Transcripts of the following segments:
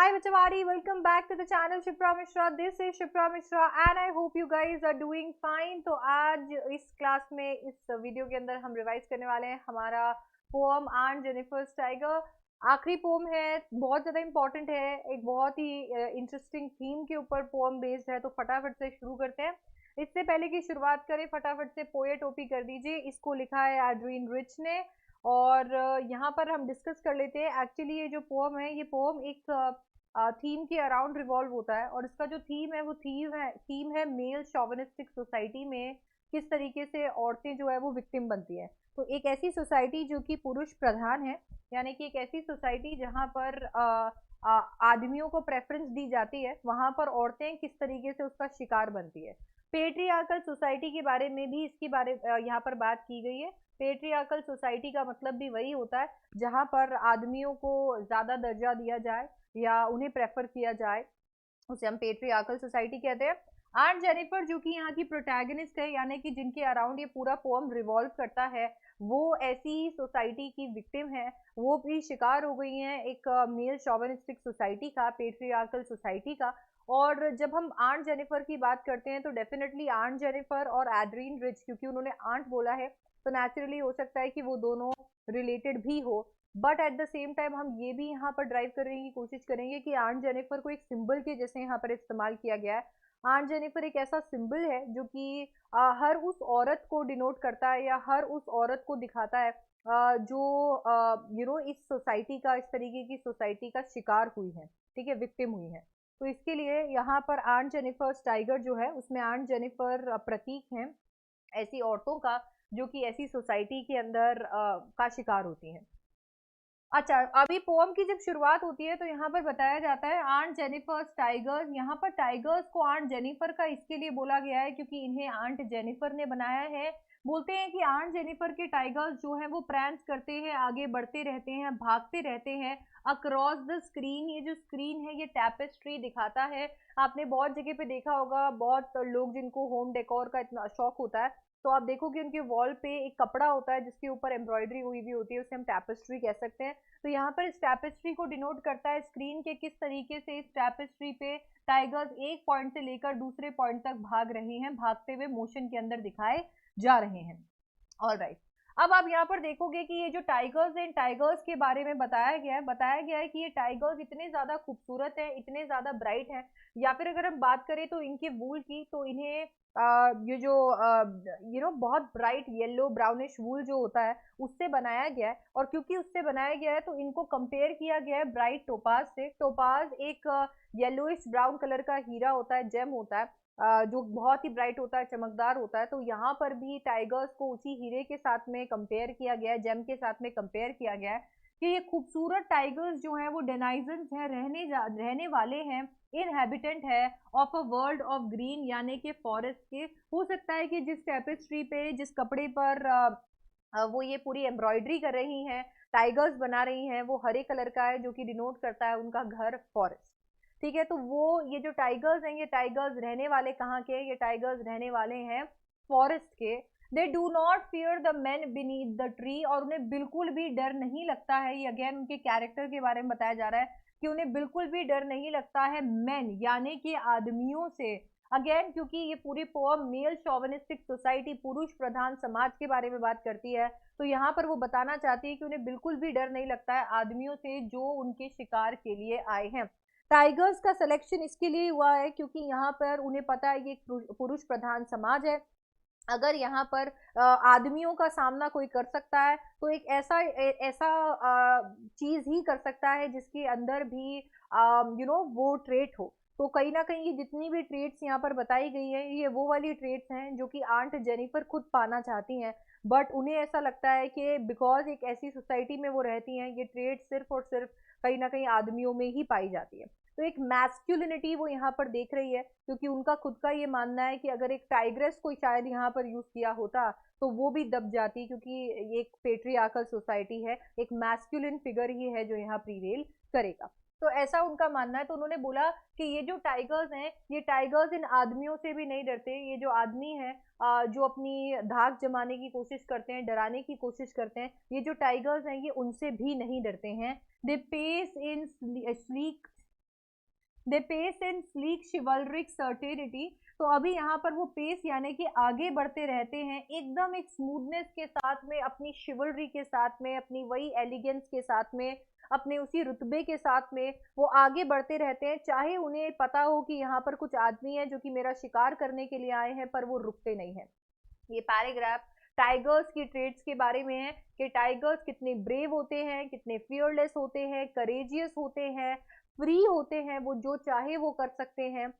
Hi Vachavadi, welcome back to the channel Shipra Mishra. This is Shipra Mishra and I hope you guys are doing fine. तो आज इस class में इस video के अंदर हम रिवाइज करने वाले हैं हमारा पोम आंट जेनिफर्स टाइगर। आखिरी पोम है, बहुत ज़्यादा इंपॉर्टेंट है, एक बहुत ही इंटरेस्टिंग थीम के ऊपर पोम बेस्ड है, तो फटाफट से शुरू करते हैं। इससे पहले की शुरुआत करें, फटाफट से पोएट ओपी कर दीजिए। इसको लिखा है एड्रीन रिच ने और यहाँ पर हम डिस्कस कर लेते हैं। एक्चुअली ये जो पोम है, ये पोम एक थीम के अराउंड रिवॉल्व होता है और इसका जो थीम है वो थीम है मेल शॉविनिस्टिक सोसाइटी में किस तरीके से औरतें जो है वो विक्टिम बनती है। तो एक ऐसी सोसाइटी जो कि पुरुष प्रधान है, यानी कि एक ऐसी सोसाइटी जहाँ पर आदमियों को प्रेफरेंस दी जाती है, वहां पर औरतें किस तरीके से उसका शिकार बनती है। पेट्रियार्कल सोसाइटी के बारे में भी इसके बारे यहाँ पर बात की गई है। पेट्रियार्कल सोसाइटी का मतलब भी वही होता है जहाँ पर आदमियों को ज्यादा दर्जा दिया जाए या उन्हें प्रेफर किया जाए, उसे हम पेट्रियार्कल सोसाइटी कहते हैं। आंट जेनिफर जो कि यहाँ की प्रोटैगनिस्ट है, यानी कि जिनके अराउंड ये पूरा पोएम रिवॉल्व करता है, वो ऐसी सोसाइटी की विक्टिम है। वो भी शिकार हो गई हैं एक मेल शॉविनिस्टिक सोसाइटी का, पेट्रियार्कल सोसाइटी का। और जब हम आंट जेनिफर की बात करते हैं तो डेफिनेटली आंट जेनिफर और एड्रीन रिच, क्योंकि उन्होंने आंट बोला है तो नेचुरली हो सकता है कि वो दोनों रिलेटेड भी हो। But at the same time हम ये भी यहाँ पर ड्राइव करने की कोशिश करेंगे कि आंट जेनिफर को एक सिंबल के जैसे यहाँ पर इस्तेमाल किया गया है। आंट जेनिफर एक ऐसा सिंबल है जो कि हर उस औरत को डिनोट करता है या हर उस औरत को दिखाता है जो इस सोसाइटी का, इस तरीके की सोसाइटी का शिकार हुई है, ठीक है, विक्टिम हुई है। तो इसके लिए यहाँ पर आंट जेनिफर टाइगर जो है उसमें आंट जेनिफर प्रतीक है ऐसी औरतों का जो कि ऐसी सोसाइटी के अंदर का शिकार होती हैं। अच्छा, अभी पोम की जब शुरुआत होती है तो यहाँ पर बताया जाता है आंट जेनिफर्स टाइगर्स। यहाँ पर टाइगर्स को आंट जेनिफर का इसके लिए बोला गया है क्योंकि इन्हें आंट जेनिफर ने बनाया है। बोलते हैं कि आंट जेनिफर के टाइगर्स जो हैं वो प्रैंक्स करते हैं, आगे बढ़ते रहते हैं, भागते रहते हैं अक्रॉस द स्क्रीन। ये जो स्क्रीन है ये टैपेस्ट्री दिखाता है। आपने बहुत जगह पे देखा होगा, बहुत लोग जिनको होम डेकोर का इतना शौक होता है, तो आप देखोगे उनके वॉल पे एक कपड़ा होता है जिसके ऊपर एम्ब्रॉयडरी हुई भी होती है, उसे हम टैपेस्ट्री कह सकते हैं। तो यहाँ पर इस टैपेस्ट्री को डिनोट करता है स्क्रीन के किस तरीके से इस टैपेस्ट्री पे टाइगर्स एक पॉइंट से लेकर दूसरे पॉइंट तक भाग रहे हैं, भागते हुए मोशन के अंदर दिखाए जा रहे हैं। ऑलराइट, अब आप यहाँ पर देखोगे कि ये जो टाइगर्स हैं, टाइगर्स के बारे में बताया गया है कि ये टाइगर्स इतने ज्यादा खूबसूरत हैं, इतने ज्यादा ब्राइट हैं, या फिर अगर हम बात करें तो इनके वूल की, तो इन्हें ये जो बहुत ब्राइट येलो ब्राउनिश वूल जो होता है उससे बनाया गया है। और क्योंकि उससे बनाया गया है तो इनको कंपेयर किया गया है ब्राइट टोपाज से। टोपाज एक येलोइश ब्राउन कलर का हीरा होता है, जेम होता है, जो बहुत ही ब्राइट होता है, चमकदार होता है। तो यहाँ पर भी टाइगर्स को उसी हीरे के साथ में कंपेयर किया गया है, जेम के साथ में कंपेयर किया गया है कि ये खूबसूरत टाइगर्स जो हैं वो डेनाइजेंस हैं, रहने वाले हैं, इनहेबिटेंट है of a world of green, यानी कि फॉरेस्ट के। हो सकता है कि जिस टेपेस्ट्री पे, जिस कपड़े पर वो ये पूरी एम्ब्रॉयडरी कर रही हैं, टाइगर्स बना रही हैं, वो हरे कलर का है जो कि डिनोट करता है उनका घर फॉरेस्ट, ठीक है। तो वो ये जो टाइगर्स हैं, ये टाइगर्स रहने वाले कहाँ के? ये टाइगर्स रहने वाले हैं फॉरेस्ट के। They do not fear the man beneath the tree, और उन्हें बिल्कुल भी डर नहीं लगता है। ये अगेन उनके कैरेक्टर के बारे में बताया जा रहा है कि उन्हें बिल्कुल भी डर नहीं लगता है मैन यानी कि आदमियों से। अगेन क्योंकि ये पूरी पोएम मेल शॉविनिस्टिक सोसाइटी, पुरुष प्रधान समाज के बारे में बात करती है, तो यहाँ पर वो बताना चाहती है कि उन्हें बिल्कुल भी डर नहीं लगता है आदमियों से जो उनके शिकार के लिए आए हैं। टाइगर्स का सिलेक्शन इसके लिए हुआ है क्योंकि यहाँ पर उन्हें पता है कि एक पुरुष प्रधान समाज है। अगर यहाँ पर आदमियों का सामना कोई कर सकता है तो एक ऐसा चीज ही कर सकता है जिसके अंदर भी वो ट्रेट हो। तो कहीं ना कहीं ये जितनी भी ट्रेट्स यहाँ पर बताई गई है, ये वो वाली ट्रेट्स हैं जो कि आंट जेनिफर खुद पाना चाहती हैं, बट उन्हें ऐसा लगता है कि बिकॉज एक ऐसी सोसाइटी में वो रहती हैं, ये ट्रेट सिर्फ और सिर्फ कहीं ना कहीं आदमियों में ही पाई जाती है। तो एक मैस्कुलिनिटी वो यहाँ पर देख रही है क्योंकि उनका खुद का ये मानना है कि अगर एक टाइग्रेस को शायद यहाँ पर यूज किया होता तो वो भी दब जाती, क्योंकि ये एक पेट्रियार्कल सोसाइटी है, एक मैस्कुलिन फिगर ही है जो यहाँ प्रीवेल करेगा। तो ऐसा उनका मानना है। तो उन्होंने बोला कि ये जो टाइगर्स हैं, ये टाइगर्स इन आदमियों से भी नहीं डरते। ये जो आदमी है जो अपनी धाक जमाने की कोशिश करते हैं, डराने की कोशिश करते हैं, ये जो टाइगर्स हैं ये उनसे भी नहीं डरते हैं। They pace in sleek they pace in sleek chivalric certainty. तो अभी यहाँ पर वो पेस यानी कि आगे बढ़ते रहते हैं एकदम एक स्मूथनेस के साथ में, अपनी शिवलरी के साथ में, अपनी वही एलिगेंस के साथ में, अपने उसी रुतबे के साथ में वो आगे बढ़ते रहते हैं, चाहे उन्हें पता हो कि यहाँ पर कुछ आदमी है जो कि मेरा शिकार करने के लिए आए हैं, पर वो रुकते नहीं है। ये पैराग्राफ टाइगर्स की ट्रेड्स के बारे में है कि टाइगर्स कितने ब्रेव होते हैं, कितने फियरलेस होते हैं, करेजियस होते हैं, फ्री होते हैं, वो जो चाहे वो कर सकते हैं।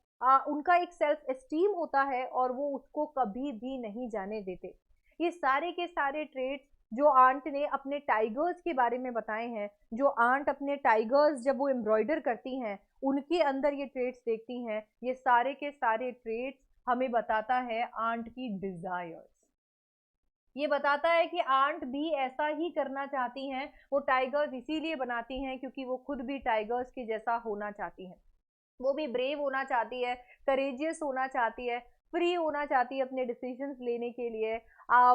उनका एक सेल्फ एस्टीम होता है और वो उसको कभी भी नहीं जाने देते। ये सारे के सारे ट्रेड्स जो आंट ने अपने टाइगर्स के बारे में बताए हैं, जो आंट अपने टाइगर्स जब वो एम्ब्रॉयडर करती हैं उनके अंदर ये ट्रेड्स देखती हैं, ये सारे के सारे ट्रेड्स हमें बताता है आंट की डिजायर्स। ये बताता है कि आंट भी ऐसा ही करना चाहती हैं, वो टाइगर्स इसीलिए बनाती हैं क्योंकि वो खुद भी टाइगर्स के जैसा होना चाहती हैं। वो भी ब्रेव होना चाहती है, करेजियस होना चाहती है, फ्री होना चाहती है अपने डिसीजंस लेने के लिए।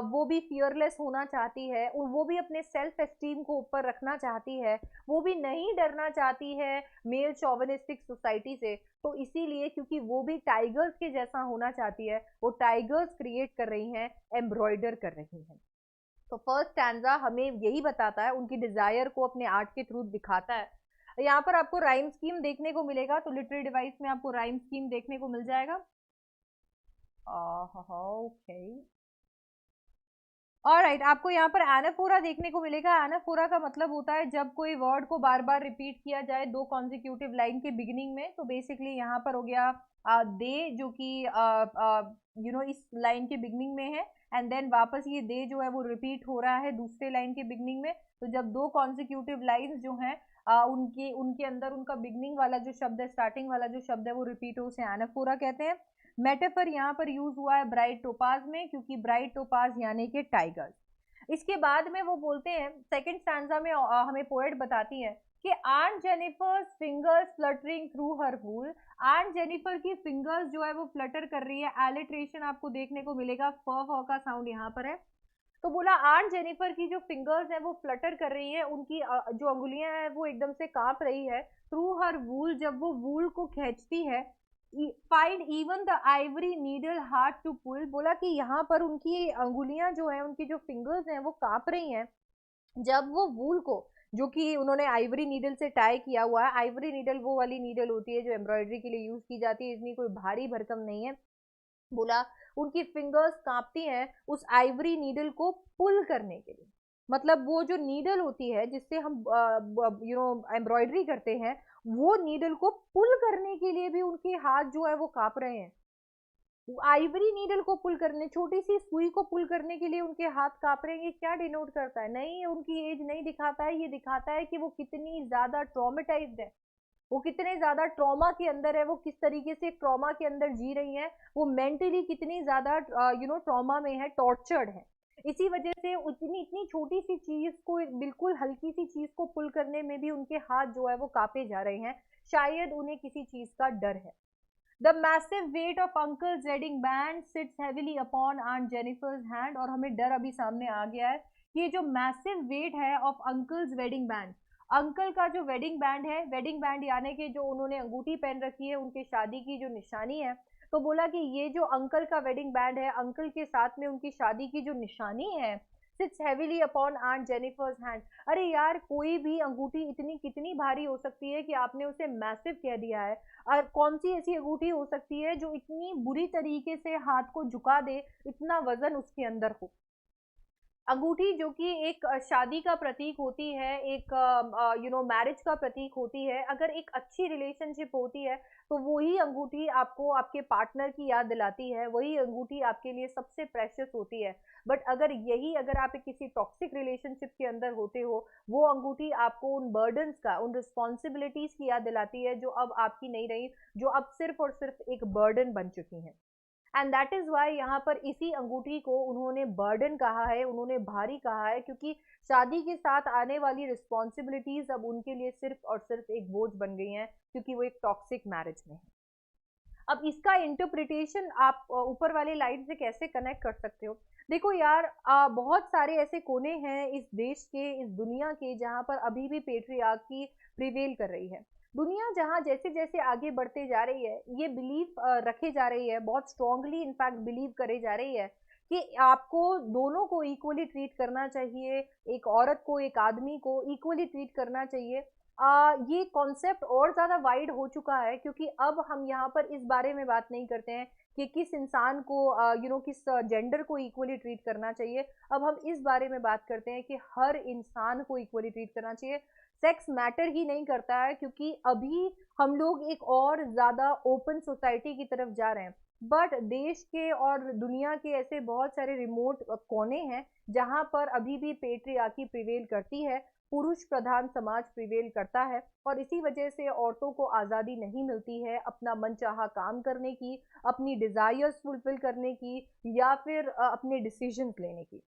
वो भी फियरलेस होना चाहती है और वो भी अपने सेल्फ एस्टीम को ऊपर रखना चाहती है। वो भी नहीं डरना चाहती है मेल चॉविनिस्टिक सोसाइटी से। तो इसीलिए क्योंकि वो भी टाइगर्स के जैसा होना चाहती है, वो टाइगर्स क्रिएट कर रही हैं, एम्ब्रॉयडर कर रही हैं। तो फर्स्ट स्टैंजा हमें यही बताता है, उनकी डिजायर को अपने आर्ट के थ्रू दिखाता है। यहाँ पर आपको राइम स्कीम देखने को मिलेगा, तो लिटरेरी डिवाइस में आपको राइम स्कीम देखने को मिल जाएगा। ओके, ऑलराइट, आपको यहाँ पर एनाफोरा देखने को मिलेगा। एनाफोरा का मतलब होता है जब कोई वर्ड को बार बार रिपीट किया जाए दो कॉन्जिक्यूटिव लाइन के बिगिनिंग में। तो बेसिकली यहाँ पर हो गया दे, जो कि इस लाइन के बिगिनिंग में है, एंड देन वापस ये दे जो है वो रिपीट हो रहा है दूसरे लाइन के बिगिनिंग में। तो जब दो कॉन्जिक्यूटिव लाइन्स जो हैं उनके उनके अंदर उनका बिगिनिंग वाला जो शब्द है, स्टार्टिंग वाला जो शब्द है वो रिपीट हो, उसे एनाफोरा कहते हैं। मेटाफर यहाँ पर यूज हुआ है ब्राइट टोपाज में, क्योंकि ब्राइट टोपाज यानी कि टाइगर। इसके बाद में वो बोलते हैं सेकंड स्टैंजा में हमें पोएट बताती है कि aunt Jennifer's fingers fluttering through her wool. Aunt Jennifer की फिंगर्स जो है वो फ्लटर कर रही है। एलिट्रेशन आपको देखने को मिलेगा, फ का साउंड यहाँ पर है। तो बोला आंट जेनिफर की जो फिंगर्स है वो फ्लटर कर रही है, उनकी जो अंगुलियां हैं वो एकदम से कांप रही है। थ्रू हर वूल, जब वो वूल को खींचती है। Find even the ivory needle hard to pull. बोला कि यहाँ पर उनकी अंगुलियां जो है, उनकी जो फिंगर्स हैं वो कांप रही हैं जब वो वूल को, जो कि उन्होंने आइवरी नीडल से टाई किया हुआ है। आइवरी नीडल वो वाली नीडल होती है जो एम्ब्रॉयडरी के लिए यूज की जाती है, इतनी कोई भारी भरकम नहीं है। बोला उनकी फिंगर्स कांपती हैं उस आइवरी नीडल को पुल करने के लिए। मतलब वो जो नीडल होती है जिससे हम एम्ब्रॉयडरी करते हैं, वो नीडल को पुल करने के लिए भी उनके हाथ जो है वो कांप रहे हैं। आइवरी नीडल को पुल करने, छोटी सी सुई को पुल करने के लिए उनके हाथ कांप रहे हैं। ये क्या डिनोट करता है? नहीं, उनकी एज नहीं दिखाता है, ये दिखाता है कि वो कितनी ज्यादा ट्रॉमेटाइज्ड है, वो कितने ज्यादा ट्रॉमा के अंदर है, वो किस तरीके से ट्रॉमा के अंदर जी रही हैं, वो मेंटली कितनी ज्यादा ट्रॉमा में है, टॉर्चर्ड है। इसी वजह से उतनी इतनी छोटी सी चीज को, बिल्कुल हल्की सी चीज को पुल करने में भी उनके हाथ जो है वो कांपे जा रहे हैं। शायद उन्हें किसी चीज का डर है। The massive weight of uncle's wedding band sits heavily upon Aunt Jennifer's hand. और हमें डर अभी सामने आ गया है कि ये जो मैसिव वेट है of uncle's wedding band, uncle का जो वेडिंग बैंड है, वेडिंग बैंड यानी कि जो उन्होंने अंगूठी पहन रखी है, उनके शादी की जो निशानी है। तो बोला कि ये जो अंकल का वेडिंग बैंड है, अंकल के साथ में उनकी शादी की जो निशानी है, sits heavily upon Aunt Jennifer's hand. अरे यार, कोई भी अंगूठी इतनी कितनी भारी हो सकती है कि आपने उसे मैसिव कह दिया है। और कौन सी ऐसी अंगूठी हो सकती है जो इतनी बुरी तरीके से हाथ को झुका दे, इतना वजन उसके अंदर हो। अंगूठी जो कि एक शादी का प्रतीक होती है, एक मैरिज का प्रतीक होती है। अगर एक अच्छी रिलेशनशिप होती है तो वही अंगूठी आपको आपके पार्टनर की याद दिलाती है, वही अंगूठी आपके लिए सबसे प्रेशियस होती है। बट अगर आप किसी टॉक्सिक रिलेशनशिप के अंदर होते हो, वो अंगूठी आपको उन बर्डन्स का, उन रिस्पॉन्सिबिलिटीज की याद दिलाती है जो अब आपकी नहीं रही, जो अब सिर्फ और सिर्फ एक बर्डन बन चुकी हैं। एंड दैट इज वाई यहाँ पर इसी अंगूठी को उन्होंने बर्डन कहा है, उन्होंने भारी कहा है, क्योंकि शादी के साथ आने वाली रिस्पॉन्सिबिलिटीज अब उनके लिए सिर्फ और सिर्फ एक बोझ बन गई हैं, क्योंकि वो एक टॉक्सिक मैरिज में है। अब इसका इंटरप्रिटेशन आप ऊपर वाली लाइन से कैसे कनेक्ट कर सकते हो? देखो यार, बहुत सारे ऐसे कोने हैं इस देश के, इस दुनिया के, जहाँ पर अभी भी पेट्रियार्की प्रिवेल कर रही है। दुनिया जहाँ जैसे-जैसे आगे बढ़ते जा रही है, ये बिलीफ रखे जा रही है, बहुत स्ट्रांगली इनफैक्ट बिलीव करे जा रही है कि आपको दोनों को इक्वली ट्रीट करना चाहिए, एक औरत को, एक आदमी को इक्वली ट्रीट करना चाहिए। ये कॉन्सेप्ट और ज़्यादा वाइड हो चुका है, क्योंकि अब हम यहाँ पर इस बारे में बात नहीं करते हैं कि किस इंसान को किस जेंडर को इक्वली ट्रीट करना चाहिए। अब हम इस बारे में बात करते हैं कि हर इंसान को इक्वली ट्रीट करना चाहिए। सेक्स मैटर ही नहीं करता है, क्योंकि अभी हम लोग एक और ज़्यादा ओपन सोसाइटी की तरफ जा रहे हैं। बट देश के और दुनिया के ऐसे बहुत सारे रिमोट कोने हैं जहाँ पर अभी भी पेट्रियार्की प्रिवेल करती है, पुरुष प्रधान समाज प्रिवेल करता है, और इसी वजह से औरतों को आज़ादी नहीं मिलती है अपना मनचाहा काम करने की, अपनी डिज़ायर्स फुलफिल करने की, या फिर अपने डिसीजंस लेने की।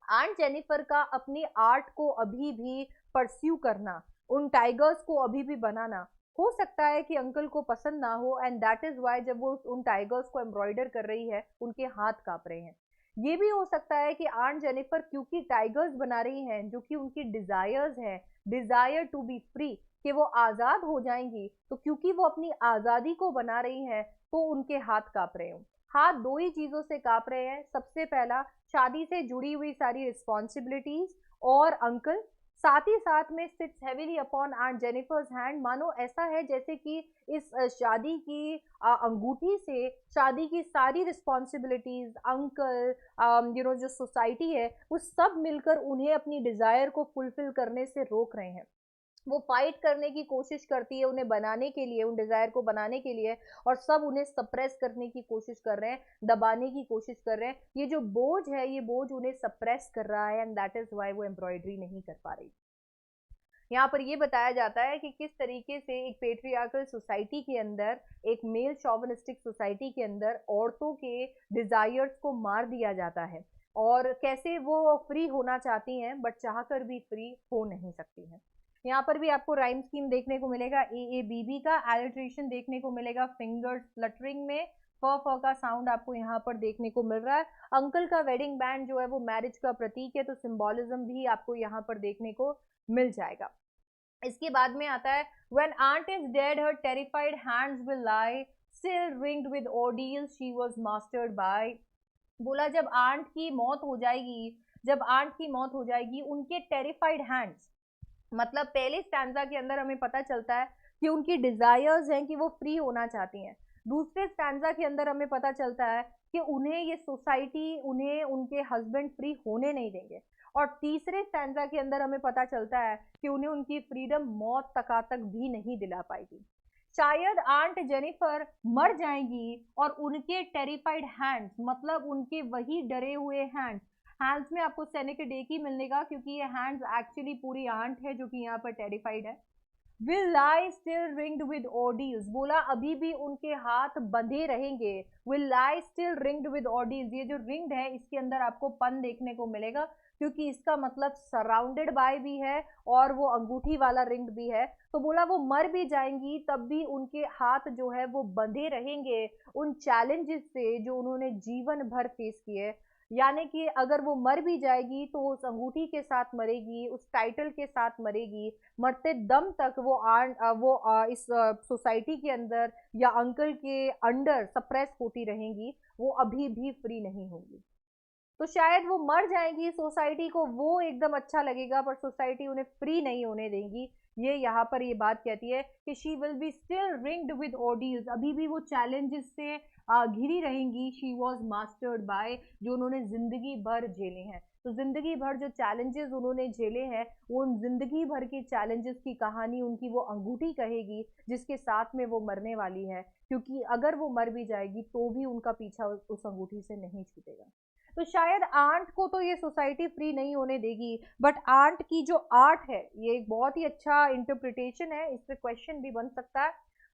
आंट जेनिफर का अपनी आर्ट को अभी भी परस्यू करना, उन टाइगर्स को अभी भी बनाना, हो सकता है कि अंकल को पसंद ना हो, एंड दैट इज वाई जब वो उन टाइगर्स को एम्ब्रॉयडर कर रही है उनके हाथ कांप रहे हैं। ये भी हो सकता है कि आंट जेनिफर क्योंकि टाइगर्स बना रही हैं जो कि उनकी डिजायर्स हैं, डिजायर टू बी फ्री, कि वो आज़ाद हो जाएंगी, तो क्योंकि वो अपनी आज़ादी को बना रही हैं तो उनके हाथ कांप रहे हों। हाथ दो ही चीज़ों से कांप रहे हैं। सबसे पहला, शादी से जुड़ी हुई सारी रिस्पॉन्सिबिलिटीज, और अंकल साथ ही साथ में sits heavily upon Aunt Jennifer's hand. मानो ऐसा है जैसे कि इस शादी की अंगूठी से शादी की सारी रिस्पॉन्सिबिलिटीज, अंकल, जो सोसाइटी है, वो सब मिलकर उन्हें अपनी डिजायर को फुलफिल करने से रोक रहे हैं। वो फाइट करने की कोशिश करती है उन्हें बनाने के लिए, उन डिजायर को बनाने के लिए, और सब उन्हें सप्रेस करने की कोशिश कर रहे हैं, दबाने की कोशिश कर रहे हैं। ये जो बोझ है, ये बोझ उन्हें सप्रेस कर रहा है, एंड दैट इज वाई वो एम्ब्रॉयडरी नहीं कर पा रही। यहाँ पर ये बताया जाता है कि किस तरीके से एक पेट्रियार्कल सोसाइटी के अंदर, एक मेल शॉविनिस्टिक सोसाइटी के अंदर औरतों के डिजायर्स को मार दिया जाता है, और कैसे वो फ्री होना चाहती हैं बट चाहकर भी फ्री हो नहीं सकती हैं। यहाँ पर भी आपको राइम स्कीम देखने को मिलेगा, ए ए बी बी का एलिट्रेशन देखने को मिलेगा, फिंगर फ्लटरिंग में फ फ का साउंड आपको यहाँ पर देखने को मिल रहा है। अंकल का वेडिंग बैंड जो है वो मैरिज का प्रतीक है, तो सिंबोलिज्म भी आपको यहाँ पर देखने को मिल जाएगा। इसके बाद में आता है, when aunt is dead her terrified hands will lie still ringed with ordeals she was mastered by। बोला जब आंट की मौत हो जाएगी, जब आंट की मौत हो जाएगी, उनके टेरिफाइड हैंड्स, मतलब पहले स्टैंजा के अंदर हमें पता चलता है कि उनकी डिजायर्स हैं कि वो फ्री होना चाहती हैं। दूसरे स्टैंजा के अंदर हमें पता चलता है कि उन्हें ये सोसाइटी, उन्हें उनके हस्बैंड फ्री होने नहीं देंगे। और तीसरे स्टैंजा के अंदर हमें पता चलता है कि उन्हें उनकी फ्रीडम मौत तक भी नहीं दिला पाएगी। शायद आंट जेनिफर मर जाएंगी और उनके टेरिफाइड हैंड्स, मतलब उनके वही डरे हुए हैंड्स, हैंड्स में आपको सेनेकेड एक ही मिलेगा क्योंकि ये हैंड्स एक्चुअली पूरी आंट है जो कि यहाँ पर टेरिफाइड है। will lie still ringed with ordeals, बोला अभी भी उनके हाथ बंधे रहेंगे। will lie still ringed with ordeals, ये जो ringed है इसके अंदर आपको पन देखने को मिलेगा, क्योंकि इसका मतलब सराउंडेड बाय भी है और वो अंगूठी वाला रिंग भी है। तो बोला वो मर भी जाएंगी तब भी उनके हाथ जो है वो बंधे रहेंगे उन चैलेंजेस से जो उन्होंने जीवन भर फेस किए। यानी कि अगर वो मर भी जाएगी तो उस अंगूठी के साथ मरेगी, उस टाइटल के साथ मरेगी, मरते दम तक वो इस सोसाइटी के अंदर या अंकल के अंडर सप्रेस होती रहेंगी, वो अभी भी फ्री नहीं होंगी। तो शायद वो मर जाएंगी, सोसाइटी को वो एकदम अच्छा लगेगा पर सोसाइटी उन्हें फ्री नहीं होने देगी। ये यहाँ पर ये बात कहती है कि she will be still ringed with ordeals, अभी भी वो चैलेंजेस से घिरी रहेंगी। शी वॉज मास्टर्ड बाय, जो उन्होंने जिंदगी भर झेले हैं। तो जिंदगी भर जो चैलेंजेस उन्होंने झेले हैं, वो उन जिंदगी भर के चैलेंजेस की कहानी उनकी वो अंगूठी कहेगी जिसके साथ में वो मरने वाली है, क्योंकि अगर वो मर भी जाएगी तो भी उनका पीछा उस अंगूठी से नहीं छूटेगा। तो शायद आंट को तो ये सोसाइटी फ्री नहीं होने देगी, बट आंट की जो आर्ट है ये एक बहुत ही अच्छा इंटरप्रिटेशन है, इस पे क्वेश्चन भी बन सकता है।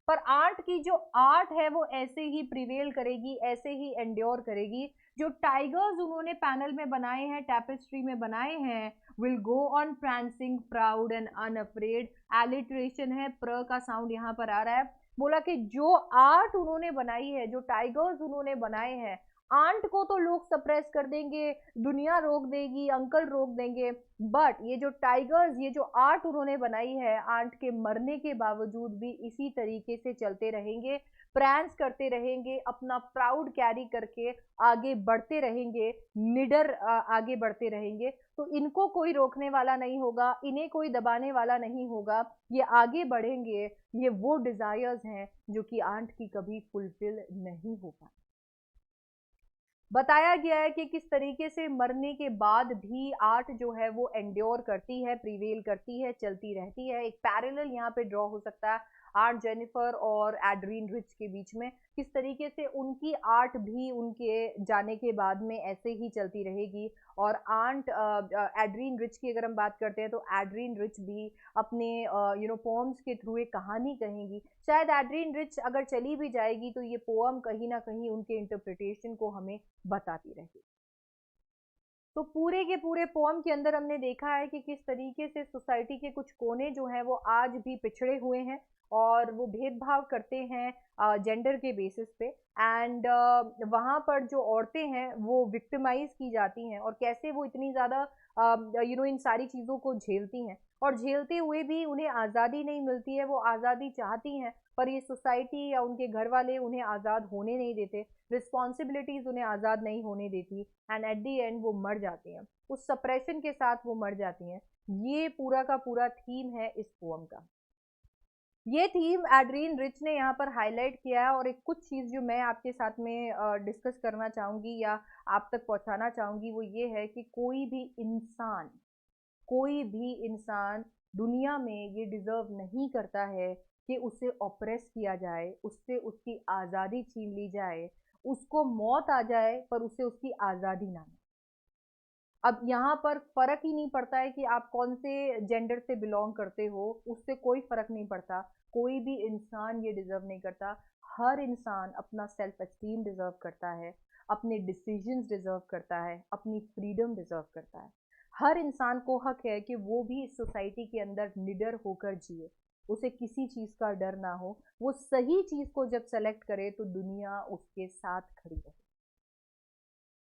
पर आंट की जो आर्ट है वो ऐसे ही प्रिवेल करेगी, ऐसे ही एंड्योर करेगी। जो टाइगर्स उन्होंने पैनल में बनाए हैं, टैपेस्ट्री में बनाए हैं, will go on prancing proud and unafraid, alliteration है, प्र का साउंड यहाँ पर आ रहा है। बोला कि जो आर्ट उन्होंने बनाई है, जो टाइगर्स उन्होंने बनाए हैं, आंट को तो लोग सप्रेस कर देंगे, दुनिया रोक देगी, अंकल रोक देंगे, बट ये जो टाइगर्स, ये जो आर्ट उन्होंने बनाई है, आंट के मरने के बावजूद भी इसी तरीके से चलते रहेंगे, प्रैंक्स करते रहेंगे, अपना प्राउड कैरी करके आगे बढ़ते रहेंगे, निडर आगे बढ़ते रहेंगे। तो इनको कोई रोकने वाला नहीं होगा, इन्हें कोई दबाने वाला नहीं होगा, ये आगे बढ़ेंगे। ये वो डिजायर्स हैं जो कि आंट की कभी फुलफिल नहीं हो पाए। बताया गया है कि किस तरीके से मरने के बाद भी आर्ट जो है वो एंड्योर करती है, प्रिवेल करती है, चलती रहती है। एक पैरेलल यहाँ पे ड्रॉ हो सकता है आर्ट जेनिफर और एड्रीन रिच के बीच में, किस तरीके से उनकी आर्ट भी उनके जाने के बाद में ऐसे ही चलती रहेगी। और आंट एड्रीन रिच की अगर हम बात करते हैं तो एड्रीन रिच भी अपने पोम्स के थ्रू एक कहानी कहेंगी। शायद एड्रीन रिच अगर चली भी जाएगी तो ये पोअम कहीं ना कहीं उनके इंटरप्रिटेशन को हमें बताती रहेगी। तो पूरे के पूरे पोम के अंदर हमने देखा है कि किस तरीके से सोसाइटी के कुछ कोने जो हैं वो आज भी पिछड़े हुए हैं और वो भेदभाव करते हैं जेंडर के बेसिस पे। एंड वहाँ पर जो औरतें हैं वो विक्टिमाइज की जाती हैं और कैसे वो इतनी ज़्यादा इन सारी चीज़ों को झेलती हैं और झेलते हुए भी उन्हें आज़ादी नहीं मिलती है। वो आज़ादी चाहती हैं पर ये सोसाइटी या उनके घर वाले उन्हें आज़ाद होने नहीं देते, रिस्पॉन्सिबिलिटीज उन्हें आज़ाद नहीं होने देती, एंड एट दी एंड वो मर जाती हैं, उस सप्रेशन के साथ वो मर जाती हैं। ये पूरा का पूरा थीम है इस पोम का। ये थीम एड्रीन रिच ने यहाँ पर हाईलाइट किया है और एक कुछ चीज़ जो मैं आपके साथ में डिस्कस करना चाहूँगी या आप तक पहुँचाना चाहूँगी वो ये है कि कोई भी इंसान दुनिया में ये डिज़र्व नहीं करता है कि उसे ऑप्रेस किया जाए, उससे उसकी आज़ादी छीन ली जाए, उसको मौत आ जाए पर उसे उसकी आज़ादी ना मिले। अब यहाँ पर फ़र्क ही नहीं पड़ता है कि आप कौन से जेंडर से बिलॉन्ग करते हो, उससे कोई फ़र्क नहीं पड़ता। कोई भी इंसान ये डिज़र्व नहीं करता। हर इंसान अपना सेल्फ एस्टीम डिज़र्व करता है, अपने डिसीजंस डिज़र्व करता है, अपनी फ्रीडम डिज़र्व करता है। हर इंसान को हक है कि वो भी इस सोसाइटी के अंदर निडर होकर जिए, उसे किसी चीज़ का डर ना हो। वो सही चीज़ को जब सेलेक्ट करे तो दुनिया उसके साथ खड़ी रहे।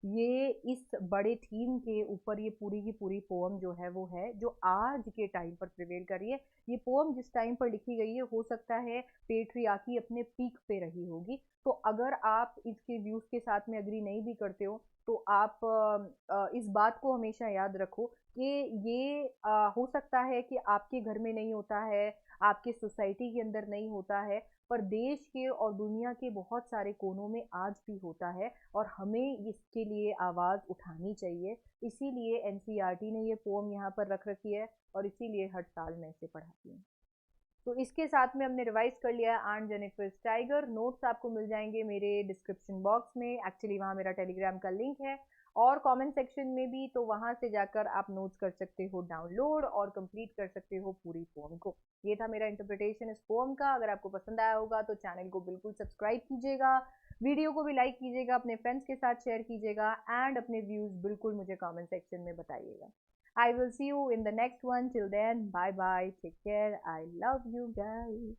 ये इस बड़े थीम के ऊपर ये पूरी की पूरी पोअम जो है वो है जो आज के टाइम पर प्रिवेल कर रही है। ये पोअम जिस टाइम पर लिखी गई है हो सकता है पेट्रियार्की अपने पीक पे रही होगी। तो अगर आप इसके व्यूज के साथ में एग्री नहीं भी करते हो तो आप इस बात को हमेशा याद रखो कि ये हो सकता है कि आपके घर में नहीं होता है, आपके सोसाइटी के अंदर नहीं होता है, पर देश के और दुनिया के बहुत सारे कोनों में आज भी होता है और हमें इसके लिए आवाज़ उठानी चाहिए। इसीलिए एनसीईआरटी ने ये पोम यहाँ पर रख रखी है और इसीलिए हर साल मैं इसे पढ़ाती हूँ। तो इसके साथ में हमने रिवाइज कर लिया है आंट जेनिफर्स टाइगर। नोट्स आपको मिल जाएंगे मेरे डिस्क्रिप्शन बॉक्स में, एक्चुअली वहाँ मेरा टेलीग्राम का लिंक है और कमेंट सेक्शन में भी, तो वहाँ से जाकर आप नोट्स कर सकते हो डाउनलोड और कंप्लीट कर सकते हो पूरी पोम को। ये था मेरा इंटरप्रिटेशन इस पोम का। अगर आपको पसंद आया होगा तो चैनल को बिल्कुल सब्सक्राइब कीजिएगा, वीडियो को भी लाइक कीजिएगा, अपने फ्रेंड्स के साथ शेयर कीजिएगा एंड अपने व्यूज़ बिल्कुल मुझे कमेंट सेक्शन में बताइएगा। I will see you in the next one. Till then, bye bye. Take care. I love you guys.